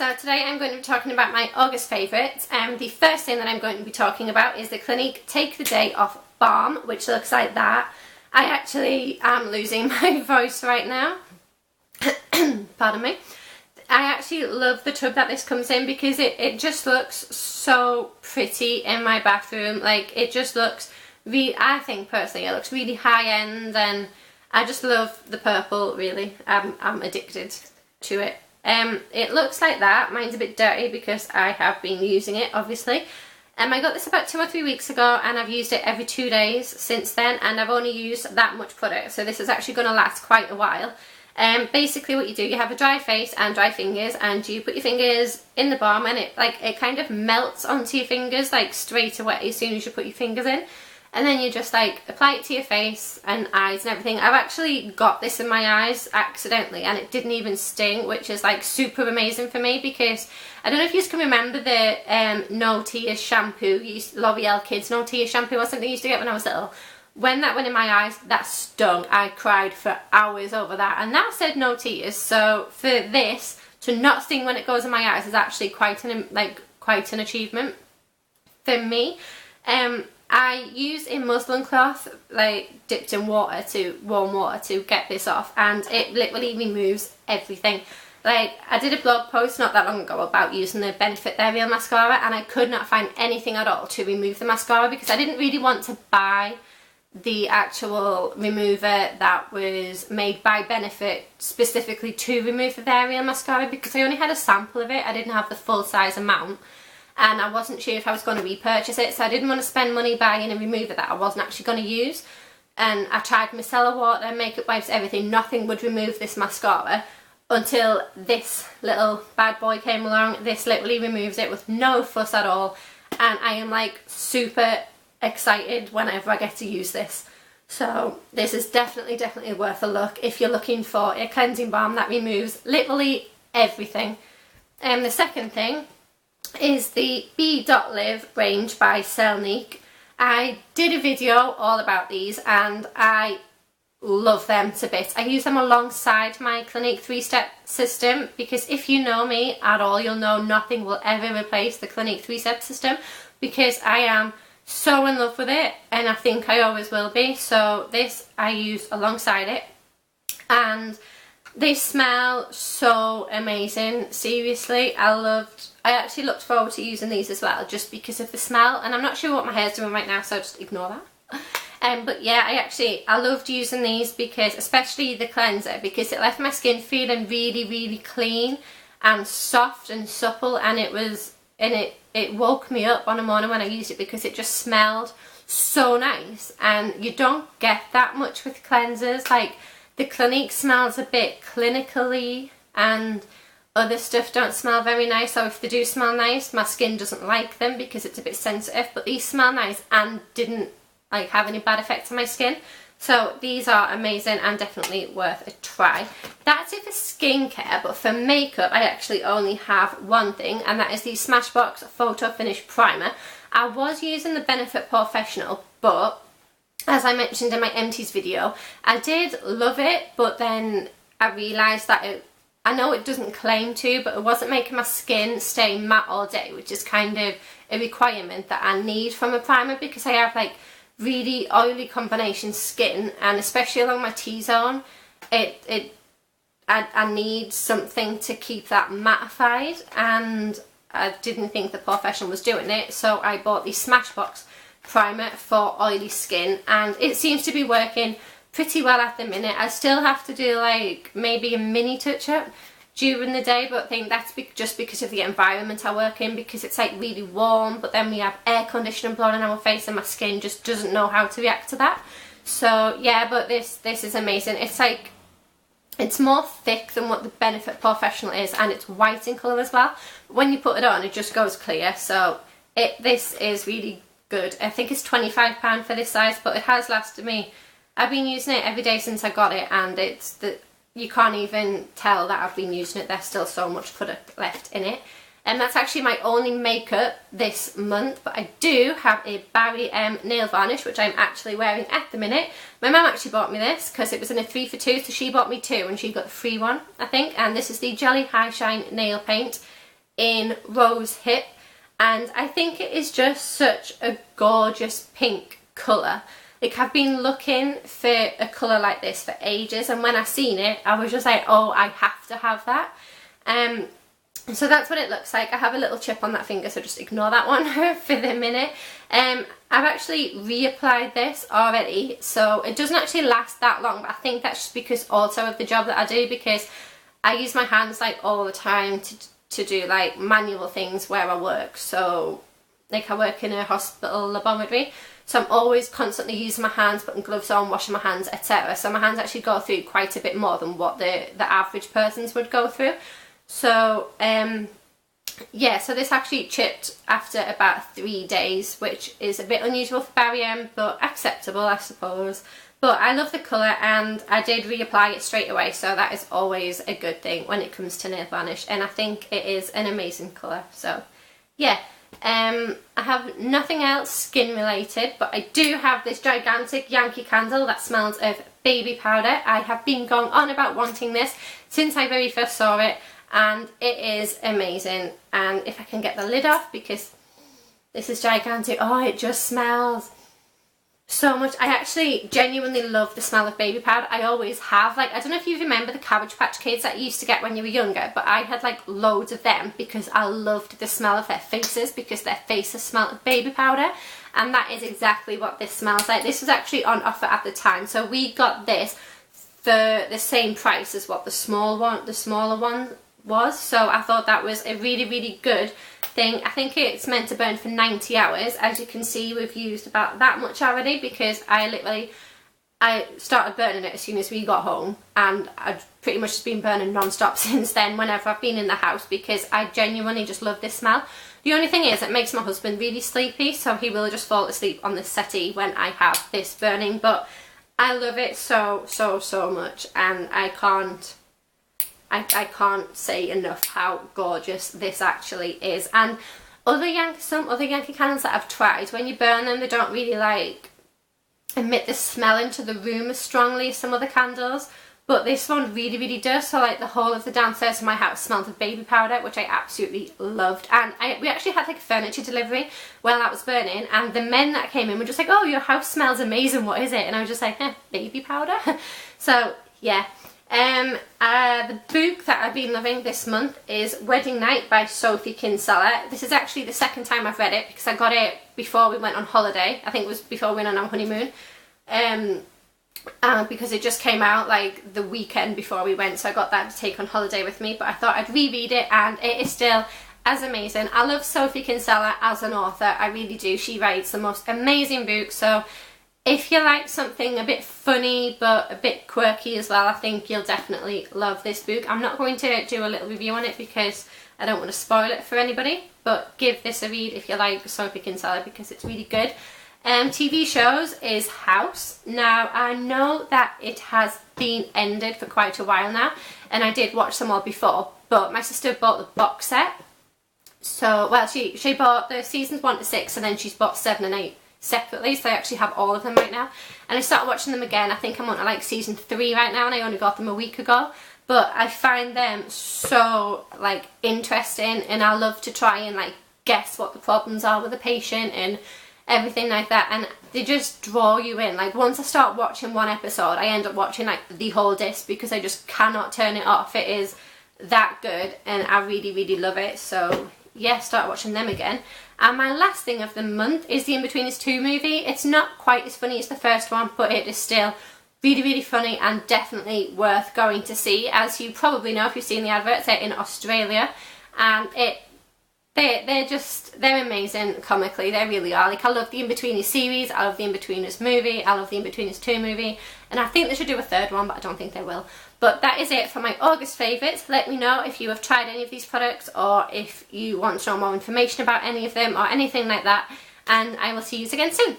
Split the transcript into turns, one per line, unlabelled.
So today I'm going to be talking about my August favourites. The first thing that I'm going to be talking about is the Clinique Take the Day Off Balm, which looks like that. I actually am losing my voice right now. Pardon me. I actually love the tub that this comes in because it just looks so pretty in my bathroom. Like, it just looks really, I think personally, it looks really high end, and I just love the purple, really. I'm addicted to it. It looks like that. Mine's a bit dirty because I have been using it, obviously. I got this about 2 or 3 weeks ago, and I've used it every 2 days since then, and I've only used that much product, so this is actually going to last quite a while. Basically what you do, you have a dry face and dry fingers, and you put your fingers in the balm, and it kind of melts onto your fingers like straight away as soon as you put your fingers in. And then you just like apply it to your face and eyes and everything. I've actually got this in my eyes accidentally, and it didn't even sting, which is like super amazing for me, because I don't know if you can remember the No Tears shampoo, L'Oreal Kids No Tears shampoo or something I used to get when I was little. When that went in my eyes, that stung. I cried for hours over that, and that said no tears. So for this to not sting when it goes in my eyes is actually quite an achievement for me. I use a muslin cloth, like dipped in water, warm water, to get this off, and it literally removes everything. Like, I did a blog post not that long ago about using the Benefit They're Real mascara, and I could not find anything at all to remove the mascara because I didn't really want to buy the actual remover that was made by Benefit specifically to remove the They're Real mascara, because I only had a sample of it. I didn't have the full size amount, and I wasn't sure if I was going to repurchase it, so I didn't want to spend money buying a remover that I wasn't actually going to use. And I tried micellar water, makeup wipes, everything. Nothing would remove this mascara until this little bad boy came along. This literally removes it with no fuss at all, and I am like super excited whenever I get to use this. So this is definitely worth a look if you're looking for a cleansing balm that removes literally everything. The second thing is the Be.Live range by Celnique. I did a video all about these, and I love them to bits. I use them alongside my Clinique 3-step system, because if you know me at all, you'll know nothing will ever replace the Clinique 3-step system, because I am so in love with it, and I think I always will be. So this I use alongside it, and they smell so amazing. Seriously, I actually looked forward to using these as well, just because of the smell. And I'm not sure what my hair's doing right now, so just ignore that. But yeah, I loved using these, because especially the cleanser, because it left my skin feeling really clean and soft and supple, and it woke me up on a morning when I used it, because it just smelled so nice. And you don't get that much with cleansers. Like, the Clinique smells a bit clinically, and other stuff don't smell very nice, or if they do smell nice, my skin doesn't like them because it's a bit sensitive. But these smell nice and didn't like have any bad effects on my skin. So these are amazing and definitely worth a try. That's it for skincare, but for makeup I actually only have one thing, and that is the Smashbox Photo Finish Primer. I was using the Benefit Professional, but as I mentioned in my empties video, I did love it, but then I realised that I know it doesn't claim to, but it wasn't making my skin stay matte all day, which is kind of a requirement that I need from a primer, because I have like really oily combination skin, and especially along my T-zone, I need something to keep that mattified, and I didn't think the Professional was doing it, so I bought the Smashbox primer for oily skin, and it seems to be working pretty well at the minute. I still have to do like maybe a mini touch-up during the day, but I think that's just because of the environment I work in, because it's like really warm, but then we have air conditioning blowing in our face, and my skin just doesn't know how to react to that. So yeah, but this is amazing. It's like, it's more thick than what the Benefit Professional is, and it's white in colour as well. When you put it on, it just goes clear. So this is really good. I think it's £25 for this size, but it has lasted me. I've been using it every day since I got it, and you can't even tell that I've been using it. There's still so much product left in it. And that's actually my only makeup this month, but I do have a Barry M nail varnish, which I'm actually wearing at the minute. My mum actually bought me this because it was in a 3 for 2, so she bought me 2 and she got the free one, I think. And this is the Jelly High Shine Nail Paint. in Rose Hip, and I think it is just such a gorgeous pink colour. Like, I've been looking for a colour like this for ages, and when I seen it, I was just like, oh, I have to have that. So that's what it looks like. I have a little chip on that finger, so just ignore that one for the minute. I've actually reapplied this already, so it doesn't actually last that long, but I think that's just because also of the job that I do, because I use my hands like all the time to do like manual things where I work. So like I work in a hospital laboratory, so I'm always constantly using my hands, putting gloves on, washing my hands, etc. So my hands actually go through quite a bit more than what the average person's would go through. So yeah, so this actually chipped after about 3 days, which is a bit unusual for Barry M, but acceptable, I suppose. But I love the colour, and I did reapply it straight away, so that is always a good thing when it comes to nail varnish, and I think it is an amazing colour. So yeah, I have nothing else skin related, but I do have this gigantic Yankee candle that smells of baby powder. I have been going on about wanting this since I very first saw it, and it is amazing. And if I can get the lid off, because this is gigantic, oh, it just smells so much. I actually genuinely love the smell of baby powder. I always have. Like, I don't know if you remember the Cabbage Patch Kids that you used to get when you were younger, but I had like loads of them because I loved the smell of their faces, because their faces smelled of baby powder, and that is exactly what this smells like. This was actually on offer at the time, so we got this for the same price as what the smaller one was, so I thought that was a really, really good thing. I think it's meant to burn for 90 hours. As you can see, we've used about that much already, because I started burning it as soon as we got home, and I've pretty much just been burning non-stop since then whenever I've been in the house, because I genuinely just love this smell. The only thing is, it makes my husband really sleepy, so he will just fall asleep on the settee when I have this burning, but I love it so, so, so much, and I can't say enough how gorgeous this actually is. And some other Yankee candles that I've tried, when you burn them, they don't really like emit the smell into the room as strongly as some other candles, but this one really, really does. So like the whole of the downstairs of my house smelled of baby powder, which I absolutely loved. And we actually had like a furniture delivery while that was burning, and the men that came in were just like, oh, your house smells amazing, what is it? And I was just like, baby powder. So yeah. The book that I've been loving this month is Wedding Night by Sophie Kinsella. This is actually the second time I've read it, because I got it before we went on holiday. I think it was before we went on our honeymoon. Because it just came out like the weekend before we went, so I got that to take on holiday with me, but I thought I'd reread it, and it is still as amazing. I love Sophie Kinsella as an author, I really do. She writes the most amazing books, so if you like something a bit funny but a bit quirky as well, I think you'll definitely love this book. I'm not going to do a little review on it because I don't want to spoil it for anybody, but give this a read if you like Sophie Kinsella, because it's really good. TV shows is House. Now, I know that it has been ended for quite a while now, and I did watch some more before, but my sister bought the box set. So, well, she bought the seasons 1 to 6, and then she's bought 7 and 8 separately, so I actually have all of them right now. And I started watching them again. I think I'm on to like season 3 right now, and I only got them a week ago. But I find them so like interesting, and I love to try and like guess what the problems are with the patient and everything like that, and they just draw you in. Like, once I start watching one episode, I end up watching like the whole disc, because I just cannot turn it off. It is that good, and I really, really love it. So yeah, start watching them again. And my last thing of the month is the In-Betweeners 2 movie. It's not quite as funny as the first one, but it is still really, really funny and definitely worth going to see. As you probably know if you've seen the adverts, they're in Australia, and they're amazing comically. They really are. Like, I love the In-Betweeners series, I love the In-Betweeners movie, I love the In-Betweeners 2 movie, and I think they should do a third one, but I don't think they will. But that is it for my August favourites. Let me know if you have tried any of these products, or if you want to know more information about any of them or anything like that, and I will see you again soon.